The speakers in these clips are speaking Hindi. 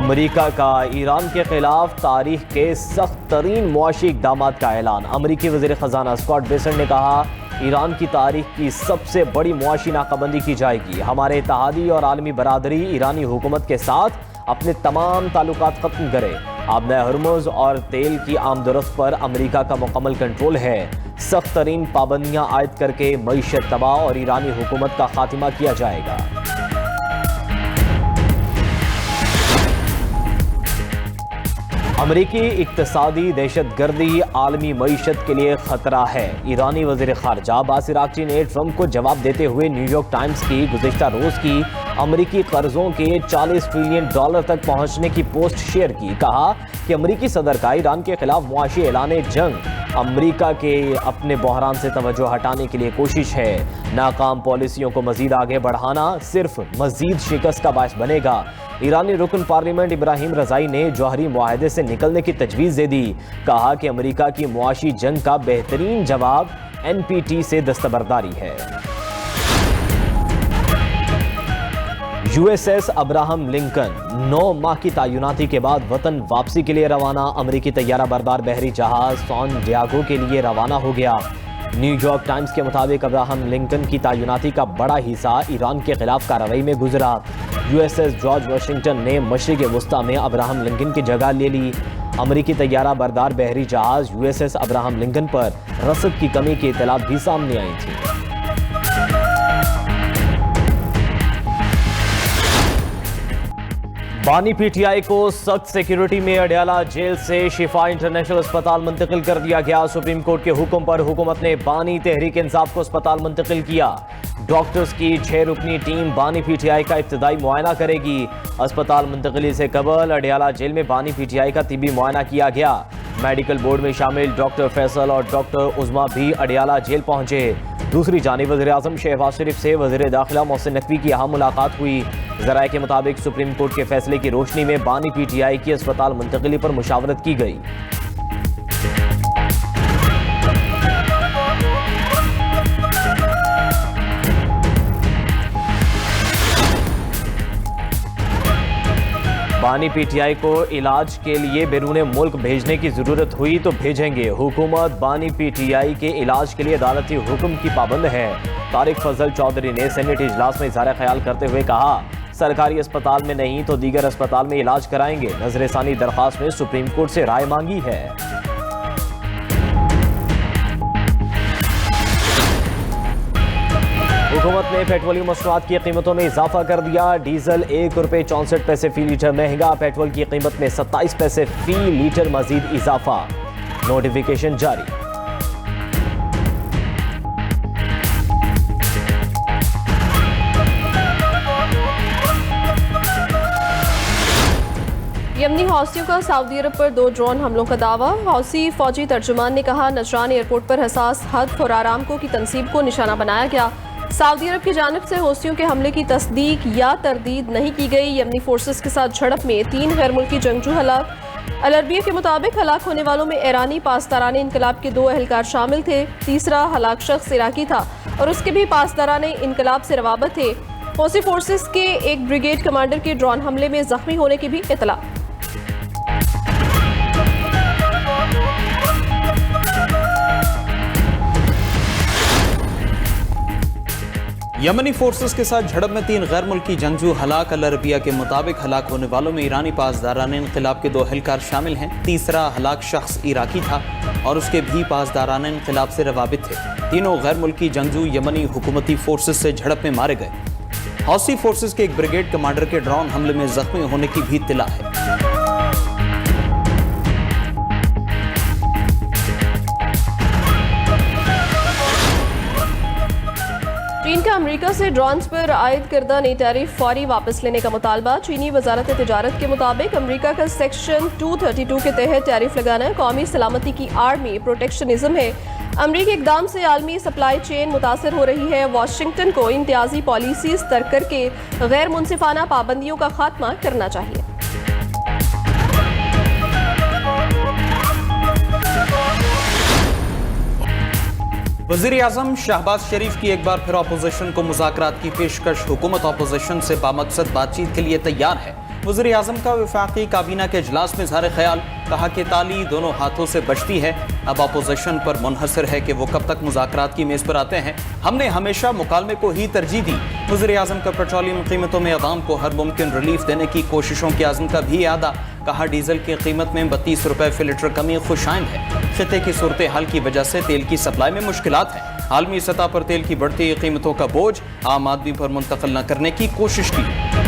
अमेरिका का ईरान के खिलाफ तारीख के सख्त तरीन मुआशी इक़दाम का ऐलान। अमेरिकी वज़ीर ख़ज़ाना स्कॉट बेसेंट ने कहा, ईरान की तारीख की सबसे बड़ी मुआशी नाकाबंदी की जाएगी। हमारे इत्तेहादी और आलमी बरादरी ईरानी हुकूमत के साथ अपने तमाम ताल्लुकात ख़त्म करे। आबना हरमुज़ और तेल की आमदोरफ्त पर अमेरिका का मुकम्मल कंट्रोल है। सख्त तरीन पाबंदियाँ आयद करके मईशत तबाह और ईरानी हुकूमत का खात्मा किया जाएगा। अमरीकी इक्तसादी दहशतगर्दी आलमी मईशत के लिए खतरा है। ईरानी वज़ीर ख़ारजा अब्बास अराग़ची ने ट्रंप को जवाब देते हुए न्यूयॉर्क टाइम्स की गुज़िश्ता रोज़ की अमरीकी कर्जों के $40 ट्रिलियन तक पहुंचने की पोस्ट शेयर की। कहा कि अमरीकी सदर का ईरान के खिलाफ मुआशी ऐलान जंग अमरीका के अपने बहरान से तवज्जो हटाने के लिए कोशिश है। नाकाम पॉलिसियों को मजीद आगे बढ़ाना सिर्फ मजीद शिकस्त का बायस बनेगा। ईरानी रुकन पार्लियामेंट इब्राहिम रज़ाई ने जौहरी मुआहदे से निकलने की तजवीज़ दे दी। कहा कि अमरीका की मुआशी जंग का बेहतरीन जवाब NPT से दस्तबरदारी है। USS अब्राहम लिंकन 9 माह की तैनाती के बाद वतन वापसी के लिए रवाना। अमरीकी तैयारा बरदार बहरी जहाज सैन डिएगो के लिए रवाना हो गया। न्यूयॉर्क टाइम्स के मुताबिक अब्राहम लिंकन की तैनाती का बड़ा हिस्सा ईरान के खिलाफ कार्रवाई में गुजरा। USS जॉर्ज वाशिंगटन ने मशरिक़ वस्ता में अब्राहम लिंकन की जगह ले ली। अमरीकी तैयारा बरदार बहरी जहाज USS अब्राहम लिंकन पर रसद की कमी की इत्तला भी सामने आई थी। बानी PTI को सख्त सिक्योरिटी में अडयाला जेल से शिफा इंटरनेशनल अस्पताल मुंतकिल कर दिया गया। सुप्रीम कोर्ट के हुक्म पर हुकूमत ने बानी तहरीक इंसाफ को अस्पताल मुंतकिल किया। डॉक्टर्स की 6 रुकनी टीम बानी PTI का इब्तदाई मुआयना करेगी। अस्पताल मुंतकिली से कबल अडयाला जेल में बानी PTI का तिबी मुआयना किया गया। मेडिकल बोर्ड में शामिल डॉक्टर फैसल और डॉक्टर उज़मा भी अडयाला जेल पहुंचे। दूसरी जानिब वज़ीर आज़म शहबाज शरीफ से वज़ीर दाखिला मोहसिन नकवी की अहम मुलाकात हुई। ज़राए के मुताबिक सुप्रीम कोर्ट के फैसले की रोशनी में बानी PTI की अस्पताल मुंतकिली पर मुशावरत की गई। बानी PTI को इलाज के लिए बैरून मुल्क भेजने की जरूरत हुई तो भेजेंगे। हुकूमत बानी PTI के इलाज के लिए अदालती हुक्म की पाबंद है। तारिक फजल चौधरी ने सेनेट इजलास में इज़हार ख्याल करते हुए कहा, सरकारी अस्पताल में नहीं तो दीगर अस्पताल में इलाज कराएंगे। नजरसानी दरख्वास्त में सुप्रीम कोर्ट से राय मांगी है। हुकूमत ने पेट्रोलियम मसनूआत की कीमतों में इजाफा कर दिया। डीजल ₹1.64 फी लीटर महंगा। पेट्रोल की कीमत में 27 पैसे फी लीटर मजीद इजाफा। नोटिफिकेशन जारी। यमनी हौसियों का सऊदी अरब पर 2 ड्रोन हमलों का दावा। हौसी फौजी तर्जुमान ने कहा, नजरान एयरपोर्ट पर हसास हद और आरामको की तनसीब को निशाना बनाया गया। सऊदी अरब की जानिब से हौसियों के हमले की तस्दीक या तरदीद नहीं की गई। यमनी फोर्सेस के साथ झड़प में 3 गैर मुल्की जंगजू हलाक। अल अरबिया के मुताबिक हलाक होने वालों में ईरानी पासदारान इनकलाब के 2 एहलकार शामिल थे। तीसरा हलाक शख्स इराकी था और उसके भी पासदारान इनकलाब से रवाबत थे। हौसी फोर्सेस के एक ब्रिगेड कमांडर के ड्रोन हमले में जख्मी होने की भी इतला। यमनी फोर्सेस के साथ झड़प में 3 गैर मुल्की जंगजू हलाक। अल अरबिया के मुताबिक हलाक होने वालों में ईरानी पासदारान इनकलाब के 2 एहलकार शामिल हैं। तीसरा हलाक शख्स इराकी था और उसके भी पासदारान इनकलाब से रवाबित थे। तीनों गैर मुल्की जंगजू यमनी हुकूमती फोर्सेस से झड़प में मारे गए। हौसी फोर्सेस के एक ब्रिगेड कमांडर के ड्रोन हमले में जख्मी होने की भी इत्तला है। चीन का अमेरिका से ड्रोन्स पर आयद करदा नई टैरिफ फौरी वापस लेने का मुतालबा। चीनी वजारत तिजारत के मुताबिक अमेरिका का सेक्शन 232 के तहत टैरिफ लगाना कौमी सलामती की आड़ में प्रोटेक्शनिज्म है। अमरीकी इकदाम से आलमी सप्लाई चेन मुतासर हो रही है। वाशिंगटन को इम्तियाजी पॉलिसीज तर्क करके गैर मुनसिफाना पाबंदियों का खात्मा करना चाहिए। वज़ीर आज़म शहबाज शरीफ की एक बार फिर अपोजिशन को मुज़ाकरात की पेशकश। हुकूमत अपोजिशन से बामकसद बातचीत के लिए तैयार है। वज़ीर आज़म का वफाकी काबीना के इजलास में इज़हार ख्याल, कहा कि ताली दोनों हाथों से बचती है, अब अपोजिशन पर मुनहसर है कि वो कब तक मुज़ाकरात की मेज़ पर आते हैं। हमने हमेशा मुकालमे को ही तरजीह दी। वज़ीर आज़म का पेट्रोलियम कीमतों में अवाम को हर मुमकिन रिलीफ देने की कोशिशों की आज़म का भी यादा, कहा डीजल की कीमत में 32 रुपए फी लीटर कमी खुशाइंद है। खिते की सूरत हाल की वजह से तेल की सप्लाई में मुश्किलात हैं। आलमी सतह पर तेल की बढ़ती कीमतों का बोझ आम आदमी पर मुंतकिल न करने की कोशिश की।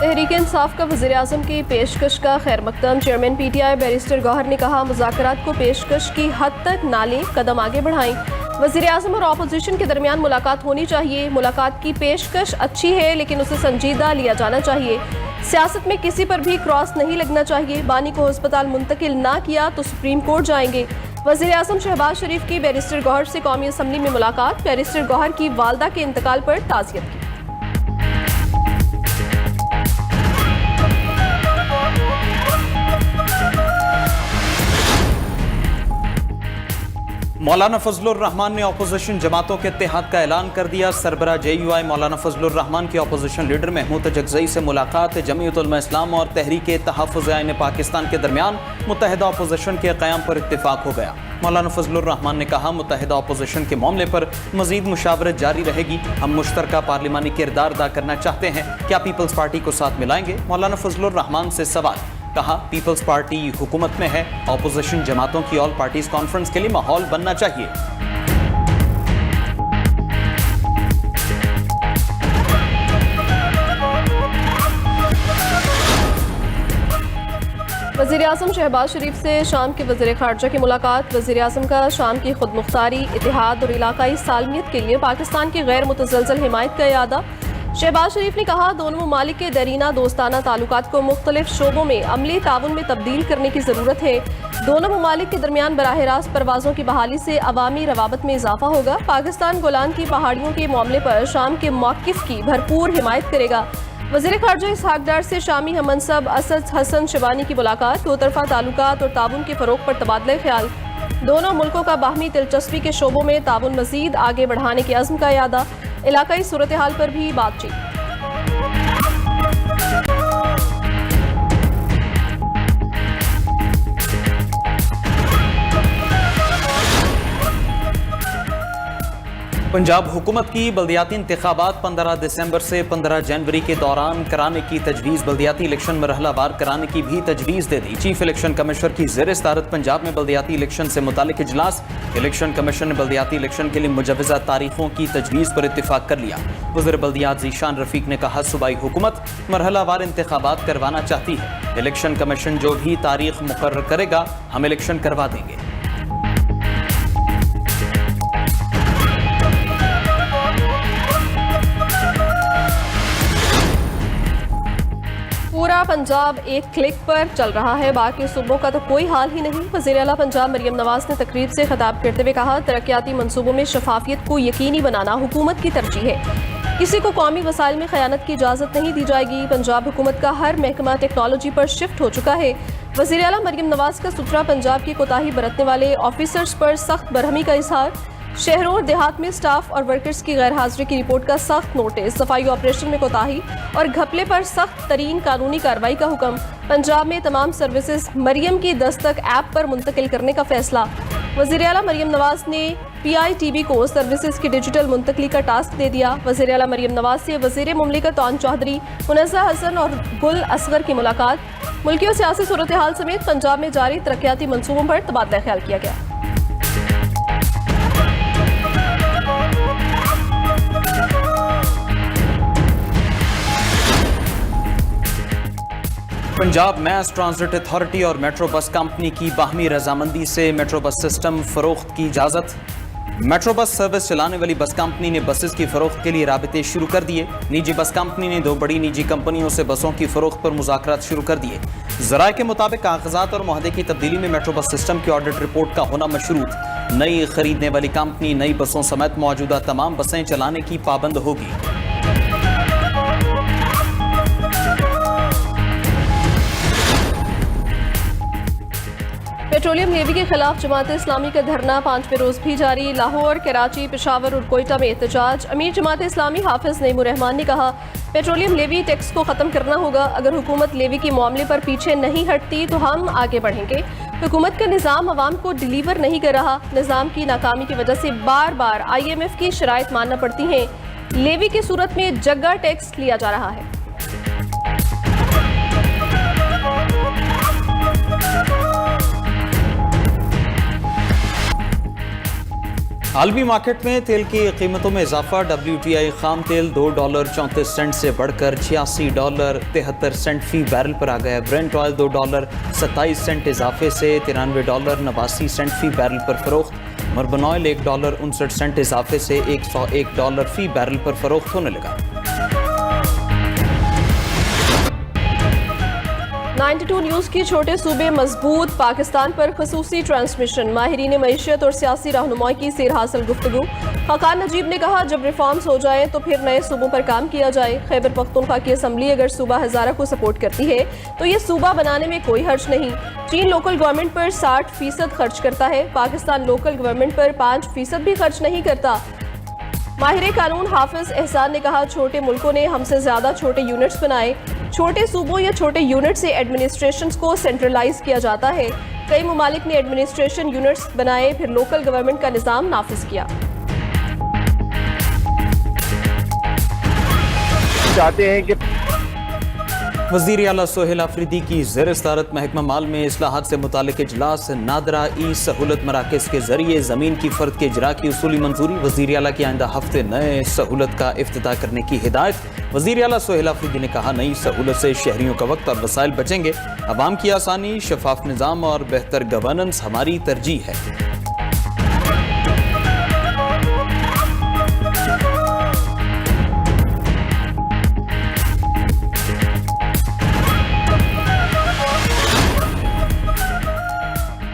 तहरीक इंसाफ का वज़ीर आज़म की पेशकश का खैर मकदम। चेयरमैन PTI बैरिस्टर गौहर ने कहा, मुज़ाकरात को पेशकश की हद तक ना लें, कदम आगे बढ़ाएं। वज़ीर आज़म और अपोजिशन के दरमियान मुलाकात होनी चाहिए। मुलाकात की पेशकश अच्छी है, लेकिन उसे संजीदा लिया जाना चाहिए। सियासत में किसी पर भी क्रॉस नहीं लगना चाहिए। बानी को अस्पताल मुंतकिल ना किया तो सुप्रीम कोर्ट जाएंगे। वज़ीर आज़म शहबाज शरीफ की बैरिस्टर गौहर से कौमी असम्बली में मुलाकात। बैरिस्टर गौहर की वालदा के इंतकाल पर ताज़ियत की। मौलाना फजलुर रहमान ने अपोजिशन जमातों के इत्तेहाद का ऐलान कर दिया। सरबरा JUI मौलाना फजलुर रहमान की अपोजिशन लीडर महमूद जगज़ई से मुलाकात। जमीयत उलमा इस्लाम और तहरीक तहफ़्फ़ुज़ आइन पाकिस्तान के दरमियान मुत्तहिदा अपोजिशन के क़याम पर इत्तेफाक हो गया। मौलाना फजलुर रहमान ने कहा, मुत्तहिदा अपोजिशन के मामले पर मज़ीद मुशावरत जारी रहेगी। हम मुश्तरका पार्लिमानी किरदार अदा करना चाहते हैं, क्या पीपल्स पार्टी को साथ मिलाएंगे? मौलाना फजलुर रहमान से सवाल, कहा पीपल्स पार्टी हुकूमत में है, अपोजिशन जमातों की ऑल पार्टीज कॉन्फ्रेंस के लिए माहौल बनना चाहिए। वज़ीर आज़म शहबाज शरीफ से शाम के वज़ीर ख़ारजा की मुलाकात। वज़ीर आज़म का शाम की खुद मुख्तारी, इत्तेहाद और इलाकाई सालमियत के लिए पाकिस्तान की गैर मुतज़लज़ल हिमायत का इरादा। शहबाज शरीफ ने कहा, दोनों ममालिक के दरीना दोस्ताना ताल्लुकात को मुख्तलिफ शोबों में अमली ताउन में तब्दील करने की ज़रूरत है। दोनों ममालिक के दरमियान बराह रास्त परवाज़ों की बहाली से अवामी रवाबत में इजाफा होगा। पाकिस्तान गोलान की पहाड़ियों के मामले पर शाम के मौक़िफ़ की भरपूर हिमायत करेगा। वज़ीर ख़ारजा इसहाक डार से शामी हमनसब असद हसन शिबानी की मुलाकात। दो तरफ़ा ताल्लुकात और ताउन के फ़रोग़ पर तबादला ख्याल। दोनों मुल्कों का बाहमी दिलचस्पी के शोबों में ताउन मज़ीद आगे बढ़ाने के अज़्म का इरादा। इलाकाई सूरत हाल पर भी बातचीत। पंजाब हुकूमत की बल्दियाती इंतखाबात 15 दिसंबर से 15 जनवरी के दौरान कराने की तजवीज़, बल्दियाती इलेक्शन मरहलावार कराने की भी तजवीज़ दे दी। चीफ इलेक्शन कमिश्नर की ज़ेर सदारत पंजाब में बल्दियाती इलेक्शन से मुतालिक इजलास। इलेक्शन कमीशन ने बल्दियाती इलेक्शन के लिए मुजवज़ा तारीखों की तजवीज़ पर इत्तिफाक कर लिया। वज़ीर बल्दियात ज़ीशान रफ़ीक ने कहा, सूबाई हुकूमत मरहलावार इंतखाबात करवाना चाहती है। इलेक्शन कमीशन जो भी तारीख मुकर्रर करेगा, हम इलेक्शन करवा देंगे। पूरा पंजाब एक क्लिक पर चल रहा है, बाकी सूबों का तो कोई हाल ही नहीं। वज़ीर आला पंजाब मरियम नवाज ने तकरीब से खिताब करते हुए कहा, तरक्याती मंसूबों में शफाफियत को यकीनी बनाना हुकूमत की तरजीह है। किसी को कौमी वसाइल में खयानत की इजाज़त नहीं दी जाएगी। पंजाब हुकूमत का हर महकमा टेक्नोलॉजी पर शिफ्ट हो चुका है। वज़ीर आला मरियम नवाज का सुथरा पंजाब की कोताही बरतने वाले ऑफिसर्स पर सख्त बरहमी का इजहार। शहरों और देहात में स्टाफ और वर्कर्स की गैर हाजिरी की रिपोर्ट का सख्त नोटिस। सफाई ऑपरेशन में कोताही और घपले पर सख्त तरीन कानूनी कार्रवाई का हुक्म। पंजाब में तमाम सर्विसेज मरियम की दस्तक ऐप पर मुंतकिल करने का फैसला। वज़ीर आला मरियम नवाज ने PITB को सर्विसेज की डिजिटल मुंतकली का टास्क दे दिया। वज़ीर आला मरियम नवाज से वज़ीर मुमलिकत ओन चौधरी, मुनज़्ज़ा हसन और गुल असगर की मुलाकात। मुल्की और सियासी सूरत हाल समेत पंजाब में जारी तरक्याती मंसूबों पर तबादला ख्याल किया गया। पंजाब मैस ट्रांजिट अथॉरिटी और मेट्रो बस कंपनी की बाहमी रजामंदी से मेट्रो बस सिस्टम फरोख्त की इजाज़त। मेट्रो बस सर्विस चलाने वाली बस कंपनी ने बसेस की फरोख्त के लिए राबिते शुरू कर दिए। निजी बस कंपनी ने 2 बड़ी निजी कंपनियों से बसों की फरोख्त पर मुज़ाकरात शुरू कर दिए। ज़राए के मुताबिक कागजात और मुआहदे की तब्दीली में मेट्रो बस सिस्टम की ऑडिट रिपोर्ट का होना मशरूत। नई खरीदने वाली कंपनी नई बसों समेत मौजूदा तमाम बसें चलाने की पाबंद होगी। पेट्रोलियम लेवी के खिलाफ जमात इस्लामी का धरना 5वें रोज भी जारी। लाहौर, कराची, पेशावर और कोयटा में एहतजाज। अमीर जमात इस्लामी हाफिज नईमुर रहमान ने कहा, पेट्रोलियम लेवी टैक्स को ख़त्म करना होगा। अगर हुकूमत लेवी के मामले पर पीछे नहीं हटती तो हम आगे बढ़ेंगे। हुकूमत का निज़ाम अवाम को डिलीवर नहीं कर रहा। निज़ाम की नाकामी की वजह से बार बार IMF की शराइत मानना पड़ती हैं। लेवी की सूरत में जगह टैक्स लिया जा रहा है। आलमी मार्केट में तेल की कीमतों में इजाफा। WTI खाम तेल $2.34 से बढ़कर $86.73 फी बैरल पर आ गया। ब्रेंट ऑयल $2.27 इजाफे से $93.89 फी बैरल पर फरोख्त। मर्बन ऑयल $1.59 इजाफे से $101 फी बैरल पर फरोख्त होने लगा। 92 न्यूज़ की छोटे सूबे मजबूत, पाकिस्तान पर खसूसी ट्रांसमिशन। माहिरीन मईशत और सियासी रहनुमाई की सेर हासिल गुफ्तगू। खाकान नजीब ने कहा, जब रिफॉर्म्स हो जाएं तो फिर नए सूबों पर काम किया जाए। खैबर पख्तूनख्वा की असम्बली अगर सूबा हज़ारा को सपोर्ट करती है तो ये सूबा बनाने में कोई हर्ज नहीं। चीन लोकल गवर्नमेंट पर 60% खर्च करता है, पाकिस्तान लोकल गवर्नमेंट पर 5% भी खर्च नहीं करता। माहिर कानून हाफिज एहसान ने कहा, छोटे मुल्कों ने हमसे ज़्यादा छोटे यूनिट्स बनाए। छोटे सूबों या छोटे यूनिट से एडमिनिस्ट्रेशन को सेंट्रलाइज किया जाता है। कई ममालिक ने एडमिनिस्ट्रेशन यूनिट्स बनाए, फिर लोकल गवर्नमेंट का निज़ाम नाफिज किया। चाहते हैं कि वज़ीर आला सोहेल आफरीदी की ज़ेर सदारत महकमा माल में इस्लाहात से मुतालिक इजलास। नादरा ई सहूलत मराकज़ के जरिए ज़मीन की फ़र्द के इजरा की उसूली मंजूरी। वज़ीर आला की आइंदा हफ्ते नए सहूलत का इफ्तिताह करने की हिदायत। वज़ीर आला सोहेल आफरीदी ने कहा, नई सहूलत से शहरियों का वक्त और वसाइल बचेंगे। अवाम की आसानी, शफाफ निज़ाम और बेहतर गवर्नेंस हमारी तरजीह है।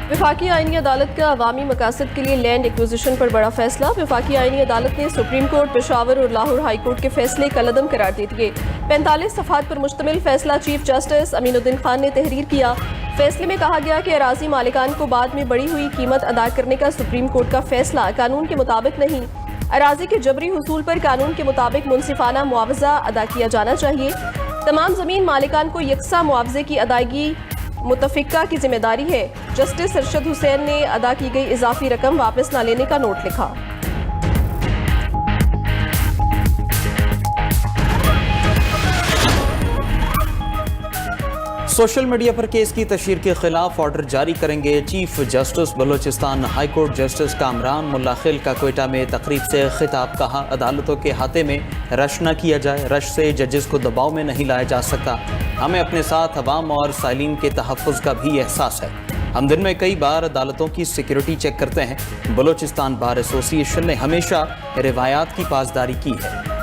वफाकी आईनी अदालत का अवामी मकासद के लिए लैंड एक्विजिशन पर बड़ा फैसला। वफाकी आईनी अदालत ने सुप्रीम कोर्ट, पेशावर और लाहौर हाई कोर्ट के फैसले कलअदम करार दे दिए। 45 सफ़हात पर मुश्तमिल फैसला चीफ जस्टिस अमीनुद्दीन खान ने तहरीर किया। फैसले में कहा गया कि अराजी मालिकान को बाद में बढ़ी हुई कीमत अदा करने का सुप्रीम कोर्ट का फैसला कानून के मुताबिक नहीं। अराजी के जबरी हुसूल पर कानून के मुताबिक मुनसिफाना मुआवजा अदा किया जाना चाहिए। तमाम ज़मीन मालिकान को यकसा मुआवजे की अदायगी मुतफिका की जिम्मेदारी है। जस्टिस अरशद हुसैन ने अदा की गई इजाफी रकम वापस न लेने का नोट लिखा। सोशल मीडिया पर केस की तशहीर के खिलाफ ऑर्डर जारी करेंगे chief justice. Balochistan high court justice Kamran Mullakhil का कोयटा में तकरीब से खिताब। कहा, अदालतों के हाथे में रश न किया जाए। रश से जजेस को दबाव में नहीं लाया जा सकता। हमें अपने साथ अवाम और साइलिन के तहफ़्फ़ुज़ का भी एहसास है। हम दिन में कई बार अदालतों की सिक्योरिटी चेक करते हैं। बलोचिस्तान बार एसोसिएशन ने हमेशा रिवायात की पासदारी की है।